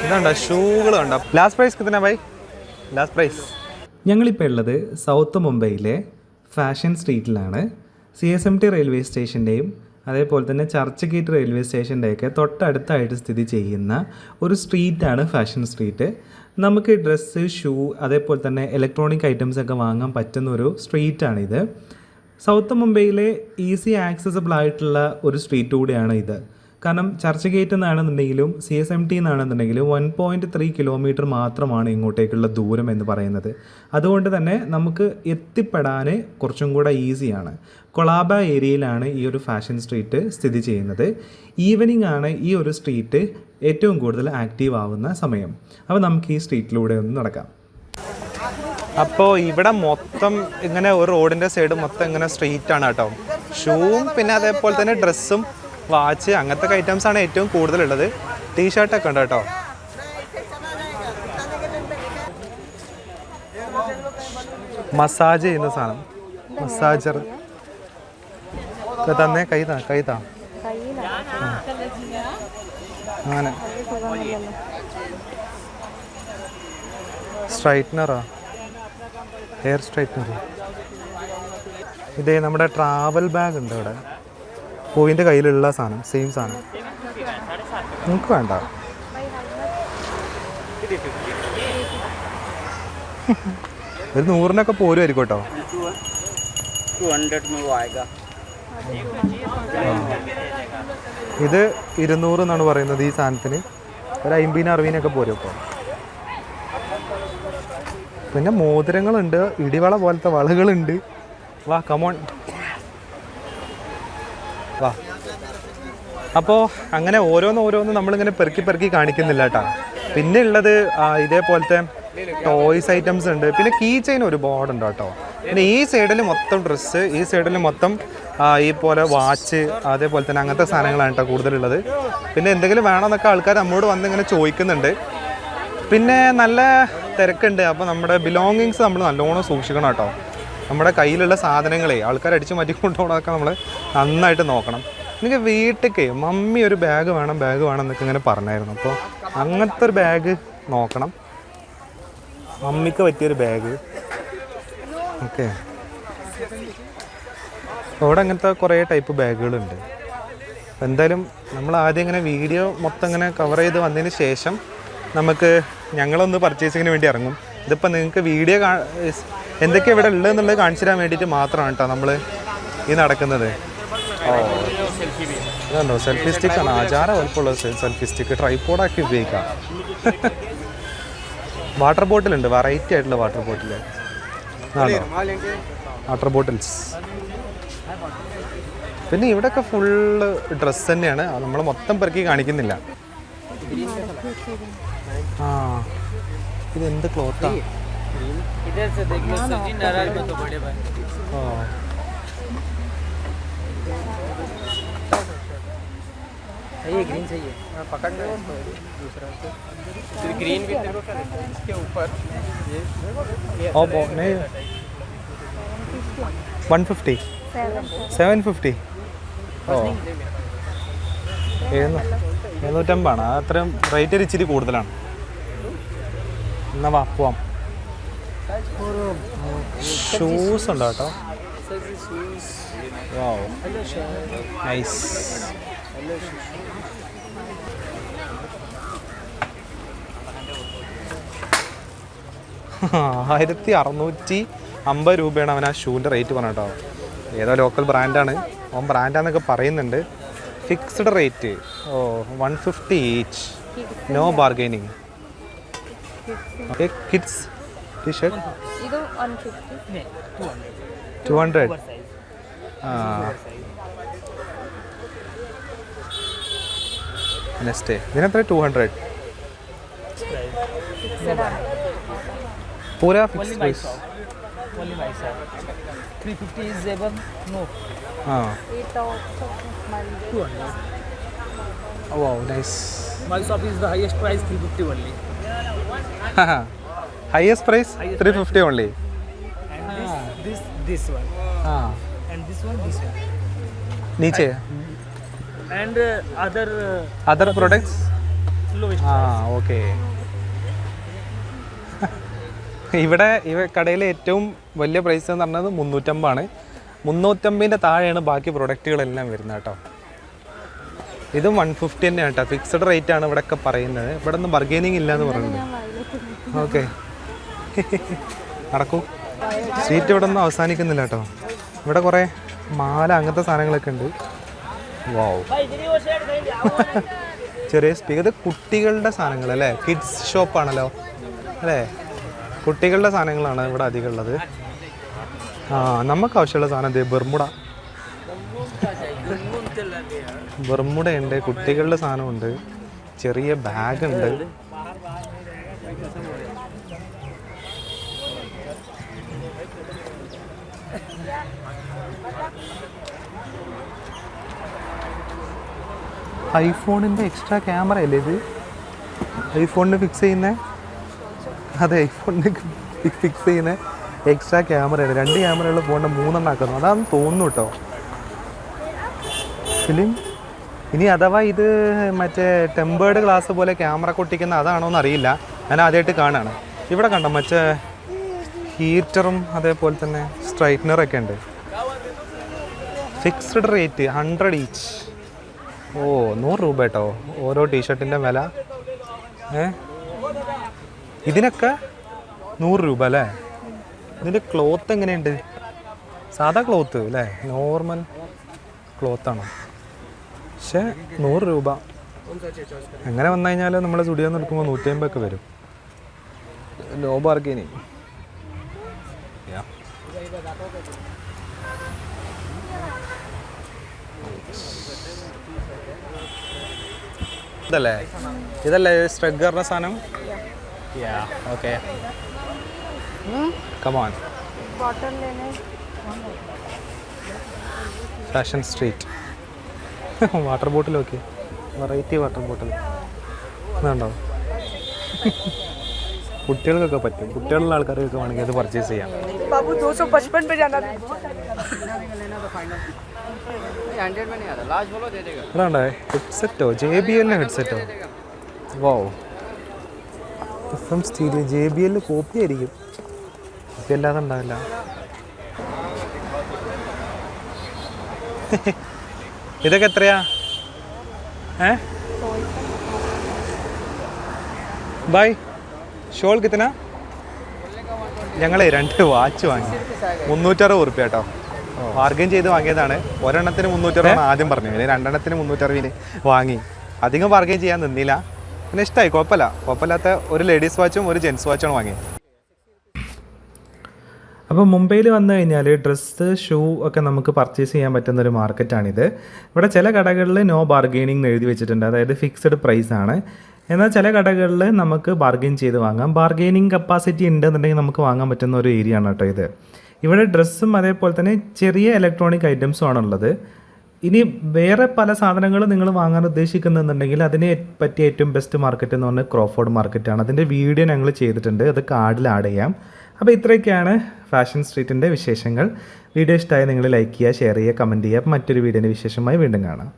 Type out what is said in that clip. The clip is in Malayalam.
ഇതുണ്ടോ ഷൂകൾ കണ്ടോ? ലാസ്റ്റ് പ്രൈസ് കിട്ടുന്ന ബൈ ലാസ്റ്റ് പ്രൈസ്. ഞങ്ങളിപ്പോൾ ഉള്ളത് സൗത്ത് മുംബൈയിലെ ഫാഷൻ സ്ട്രീറ്റിലാണ്. CSMT റെയിൽവേ സ്റ്റേഷൻ്റെയും അതേപോലെ തന്നെ ചർച്ച് ഗേറ്റ് റെയിൽവേ സ്റ്റേഷൻ്റെയൊക്കെ തൊട്ടടുത്തായിട്ട് സ്ഥിതി ചെയ്യുന്ന ഒരു സ്ട്രീറ്റാണ് ഫാഷൻ സ്ട്രീറ്റ്. നമുക്ക് ഡ്രസ്സ്, ഷൂ, അതേപോലെ തന്നെ ഇലക്ട്രോണിക് ഐറ്റംസ് ഒക്കെ വാങ്ങാൻ പറ്റുന്ന ഒരു സ്ട്രീറ്റാണിത്. സൗത്ത് മുംബൈയിലെ ഈസി ആക്സസിബിൾ ആയിട്ടുള്ള ഒരു സ്ട്രീറ്റ് കൂടിയാണ് ഇത്. കാരണം ചർച്ച് ഗേറ്റ് എന്നാണെന്നുണ്ടെങ്കിലും CSMT എന്നാണെന്നുണ്ടെങ്കിലും 1.3 കിലോമീറ്റർ മാത്രമാണ് ഇങ്ങോട്ടേക്കുള്ള ദൂരം എന്ന് പറയുന്നത്. അതുകൊണ്ട് തന്നെ നമുക്ക് എത്തിപ്പെടാൻ കുറച്ചും കൂടെ ഈസിയാണ്. കൊളാബ ഏരിയയിലാണ് ഈ ഒരു ഫാഷൻ സ്ട്രീറ്റ് സ്ഥിതി ചെയ്യുന്നത്. ഈവനിങ് ആണ് ഈ ഒരു സ്ട്രീറ്റ് ഏറ്റവും കൂടുതൽ ആക്റ്റീവ് ആവുന്ന സമയം. അപ്പോൾ നമുക്ക് ഈ സ്ട്രീറ്റിലൂടെ ഒന്ന് നടക്കാം. അപ്പോൾ ഇവിടെ മൊത്തം ഇങ്ങനെ ഒരു റോഡിൻ്റെ സൈഡ് മൊത്തം ഇങ്ങനെ സ്ട്രീറ്റാണ് കേട്ടോ. ഷൂവും പിന്നെ അതേപോലെ തന്നെ ഡ്രസ്സും വാച്ച് അങ്ങനത്തെ ഐറ്റംസാണ് ഏറ്റവും കൂടുതലുള്ളത്. ടീഷർട്ടൊക്കെ ഉണ്ട് കേട്ടോ. മസാജ് ചെയ്യുന്ന സാധനം, മസാജർ തന്നെ കൈതാ അങ്ങനെ. സ്ട്രൈറ്റ്നറാ, ഹെയർ സ്ട്രൈറ്റ്നർ. ഇതേ നമ്മുടെ ട്രാവൽ ബാഗ് ഉണ്ട് ഇവിടെ. പൂവിൻ്റെ കയ്യിലുള്ള സാധനം, സെയിം സാധനം. നമുക്ക് വേണ്ട. ഒരു 100-നൊക്കെ പോരുമായിരിക്കും കേട്ടോ. ഇത് 200 എന്നാണ് പറയുന്നത് ഈ സാധനത്തിന്. ഒരു 50-60-നൊക്കെ പോരും ഇപ്പോൾ. പിന്നെ മോതിരങ്ങളുണ്ട്, ഇടിവള പോലത്തെ വളകളുണ്ട്. വാ കമോൺ വാ. അപ്പോൾ അങ്ങനെ ഓരോന്ന് നമ്മളിങ്ങനെ പെറുക്കി കാണിക്കുന്നില്ല കേട്ടോ. പിന്നെ ഉള്ളത് ഇതേപോലത്തെ ടോയ്സ് ഐറ്റംസ് ഉണ്ട്. പിന്നെ കീ ചെയിൻ ഒരുപാടുണ്ട് കേട്ടോ. പിന്നെ ഈ സൈഡിൽ മൊത്തം ഡ്രസ്സ്, ഈ സൈഡിൽ മൊത്തം ഈ പോലെ വാച്ച്, അതേപോലെ തന്നെ അങ്ങനത്തെ സാധനങ്ങളാണ് കേട്ടോ കൂടുതലുള്ളത്. പിന്നെ എന്തെങ്കിലും വേണമെന്നൊക്കെ ആൾക്കാർ നമ്മോട് വന്ന് ഇങ്ങനെ ചോദിക്കുന്നുണ്ട്. പിന്നെ നല്ല തിരക്കുണ്ട്. അപ്പോൾ നമ്മുടെ ബിലോങ്ങിങ്സ് നമ്മൾ നല്ലോണം സൂക്ഷിക്കണം കേട്ടോ. നമ്മുടെ കയ്യിലുള്ള സാധനങ്ങളെ ആൾക്കാർ അടിച്ചു മാറ്റി കൊണ്ടുപോകണമൊക്കെ നമ്മൾ നന്നായിട്ട് നോക്കണം. എനിക്ക് വീട്ടിലേക്ക് മമ്മി ഒരു ബാഗ് വേണം എന്നൊക്കെ ഇങ്ങനെ പറഞ്ഞായിരുന്നു. അപ്പോൾ അങ്ങനത്തെ ഒരു ബാഗ് നോക്കണം, മമ്മിക്ക് പറ്റിയൊരു ബാഗ്. ഓക്കെ, അവിടെ അങ്ങനത്തെ കുറേ ടൈപ്പ് ബാഗുകളുണ്ട്. എന്തായാലും നമ്മൾ ആദ്യം ഇങ്ങനെ വീഡിയോ മൊത്തം ഇങ്ങനെ കവർ ചെയ്ത് വന്നതിന് ശേഷം നമുക്ക് ഞങ്ങളൊന്ന് പർച്ചേസിങ്ങിന് വേണ്ടി ഇറങ്ങും. ഇതിപ്പോൾ നിങ്ങൾക്ക് വീഡിയോ എന്തൊക്കെയാണ് ഇവിടെ ഉള്ളതെന്നുള്ളത് കാണിച്ചു തരാൻ വേണ്ടിയിട്ട് മാത്രമാണ് കേട്ടോ നമ്മൾ ഈ നടക്കുന്നത്. ഇതുണ്ടോ സെൽഫി സ്റ്റിക്കാണ്, ആചാര വലുപ്പമുള്ള സെൽഫി സ്റ്റിക്ക്. ട്രൈപോഡാക്കി ഉപയോഗിക്കാം. വാട്ടർ ബോട്ടിലുണ്ട്, വെറൈറ്റി ആയിട്ടുള്ള വാട്ടർ ബോട്ടിൽ. Water bottles. പിന്നെ ഇവിടെയൊക്കെ ഫുള്ള് ഡ്രസ്സ് തന്നെയാണ്. നമ്മൾ മൊത്തം പെറുക്കി കാണിക്കുന്നില്ല. ആ, ഇതെന്ത് ക്ലോത്താ? ये ग्रीन चाहिए, पकड़ लो दूसरा ग्रीन भी इसके ऊपर ये नहीं 150 750. ഓ 750 അത്രയും റേറ്റ് ഒരു ഇച്ചിരി കൂടുതലാണ്. എന്നാ വാ പോവാം. ഷൂസ് ഉണ്ടോ കേട്ടോ? Wow nice. 1650 രൂപയാണ് അവൻ ആ ഷൂവിൻ്റെ റേറ്റ് പറഞ്ഞ കേട്ടോ. ഏതോ ലോക്കൽ ബ്രാൻഡാണ്, അവൻ ബ്രാൻഡാന്നൊക്കെ പറയുന്നുണ്ട്. Fixed rate. Oh 150 each, no bargaining. Kids t shirt 200. Next ഇതിനെത്ര? 200 पूरा fix price. 350 is ever no. हाँ. Oh wow, nice. My shop is the highest price 350 only. Highest price 350 only. this one, हाँ and this one. नीचे And other other products lowest. ആ ഓക്കെ. ഇവിടെ കടയിലെ ഏറ്റവും വലിയ പ്രൈസ് എന്ന് പറഞ്ഞത് 350 350 താഴെയാണ് ബാക്കി പ്രൊഡക്റ്റുകളെല്ലാം വരുന്നത് കേട്ടോ. ഇതും 150 തന്നെയാണ് കേട്ടോ. ഫിക്സഡ് റേറ്റ് ആണ് ഇവിടെയൊക്കെ പറയുന്നത്. ഇവിടെ ഒന്നും ബർഗെയിനിങ് ഇല്ല എന്ന് പറയുന്നത്. ഓക്കെ നടക്കൂ. സ്ട്രീറ്റ് ഇവിടെ ഒന്നും അവസാനിക്കുന്നില്ല കേട്ടോ. ഇവിടെ കുറേ മാല അങ്ങനത്തെ സാധനങ്ങളൊക്കെ ഉണ്ട്. വാവ്, ചെറിയ സ്പീക്കർ. ഇത് കുട്ടികളുടെ സാധനങ്ങൾ അല്ലേ? കിഡ്സ് ഷോപ്പാണല്ലോ അല്ലേ? കുട്ടികളുടെ സാധനങ്ങളാണ് ഇവിടെ അധികം ഉള്ളത്. ആ നമുക്ക് ആവശ്യമുള്ള സാധനം ഇത് ബർമുട ഉണ്ട്, കുട്ടികളുടെ സാധനമുണ്ട്, ചെറിയ ബാഗ് ഉണ്ട്. ഐഫോണിൻ്റെ എക്സ്ട്രാ ക്യാമറ അല്ലേ ഇത്? ഐഫോണിന് ഫിക്സ് ചെയ്യുന്നത്? അതെ, ഐഫോണിന് ഫിക്സ് ചെയ്യുന്ന എക്സ്ട്രാ ക്യാമറയാണ്. 2 ക്യാമറയുള്ള ഫോണിൻ്റെ 3 ആക്കുന്നു. അതാണെന്ന് തോന്നുന്നു കേട്ടോ. ഫിലിം ഇനി അഥവാ ഇത് മറ്റേ ടെമ്പേർഡ് ഗ്ലാസ് പോലെ ക്യാമറ കൊട്ടിക്കുന്ന അതാണോ എന്ന് അറിയില്ല. ഞാൻ ആദ്യമായിട്ട് കാണുകയാണ്. ഇവിടെ കണ്ടോ മറ്റേ ഹീറ്ററും അതേപോലെ തന്നെ സ്ട്രൈറ്റ്നറൊക്കെ ഉണ്ട്. Fixed rate 100 each. ഓ 100 രൂപ കേട്ടോ ഓരോ ടീഷർട്ടിൻ്റെ വില. ഇതിനൊക്കെ 100 രൂപ അല്ലേ? ഇതിൻ്റെ ക്ലോത്ത് എങ്ങനെയുണ്ട്? സാധാ ക്ലോത്ത് അല്ലേ? നോർമൽ ക്ലോത്താണോ? പക്ഷേ 100 രൂപ. എങ്ങനെ വന്നു കഴിഞ്ഞാൽ നമ്മൾ സ്റ്റുഡിയോന്ന് എടുക്കുമ്പോൾ 150 ഒക്കെ വരും. No bargaining. ഇതല്ലേ സ്ട്രഗറിൻ്റെ സാധനം? Okay come on. Fashion street. Water bottle നോക്കി, വെറൈറ്റി വാട്ടർ ബോട്ടിൽ ഇതുണ്ടോ? കുട്ടികൾക്കൊക്കെ പറ്റും. കുട്ടികളുള്ള ആൾക്കാർക്കൊക്കെ വേണമെങ്കിൽ അത് പർച്ചേസ് ചെയ്യാം. ഇതാണ്ടേ ഹെഡ്സെറ്റോ? JBL ഹെഡ്സെറ്റോ? വോ, FM സ്റ്റീൽ. JBL കോപ്പി ആയിരിക്കും. കോപ്പി അല്ലാതെ ഉണ്ടാവില്ല. ഇതൊക്കെ എത്രയാ? ബൈ ഷോൾ കിത്തന? ഞങ്ങളെ 2 വാച്ച് വാങ്ങി 360 ഉറുപ്പ്യ കേട്ടോ. ബാർഗെയിൻ ചെയ്ത് വാങ്ങിയതാണ്. ഒരെണ്ണത്തിന് 360 ആദ്യം പറഞ്ഞു. പിന്നെ 2 എണ്ണത്തിന് 360 വാങ്ങി. അധികം ബാർഗെയിൻ ചെയ്യാൻ നിന്നില്ല. പിന്നെ ഇഷ്ടമായി, കുഴപ്പമില്ലാത്ത ഒരു ലേഡീസ് വാച്ചും ഒരു ജെൻസ് വാച്ചുമാണ് വാങ്ങിയത്. അപ്പോൾ മുംബൈയിൽ വന്നു കഴിഞ്ഞാൽ ഡ്രസ്സ്, ഷൂ ഒക്കെ നമുക്ക് പർച്ചേസ് ചെയ്യാൻ പറ്റുന്ന ഒരു മാർക്കറ്റാണിത്. ഇവിടെ ചില കടകളിൽ നോ ബാർഗെയിനിങ് എഴുതി വെച്ചിട്ടുണ്ട്, അതായത് ഫിക്സഡ് പ്രൈസ് ആണ്. എന്നാൽ ചില കടകളിൽ നമുക്ക് ബാർഗെയിൻ ചെയ്ത് വാങ്ങാം. ബാർഗെയിനിങ് കപ്പാസിറ്റി ഉണ്ടെന്നുണ്ടെങ്കിൽ നമുക്ക് വാങ്ങാൻ പറ്റുന്ന ഒരു ഏരിയ ആണ് കേട്ടോ ഇത്. ഇവിടെ ഡ്രസ്സും അതേപോലെ തന്നെ ചെറിയ ഇലക്ട്രോണിക് ഐറ്റംസും ആണുള്ളത്. ഇനി വേറെ പല സാധനങ്ങളും നിങ്ങൾ വാങ്ങാൻ ഉദ്ദേശിക്കുന്നുണ്ടെങ്കിൽ അതിനെ പറ്റിയ ഏറ്റവും ബെസ്റ്റ് മാർക്കറ്റ് എന്ന് പറഞ്ഞാൽ ക്രോഫോർഡ് മാർക്കറ്റാണ്. അതിൻ്റെ വീഡിയോ ഞങ്ങൾ ചെയ്തിട്ടുണ്ട്, അത് കാർഡിൽ ആഡ് ചെയ്യാം. അപ്പോൾ ഇത്രയൊക്കെയാണ് ഫാഷൻ സ്ട്രീറ്റിൻ്റെ വിശേഷങ്ങൾ. വീഡിയോ ഇഷ്ടമായി നിങ്ങൾ ലൈക്ക് ചെയ്യുക, ഷെയർ ചെയ്യുക, കമൻറ്റ് ചെയ്യുക. മറ്റൊരു വീഡിയോൻ്റെ വിശേഷമായി വീണ്ടും കാണാം.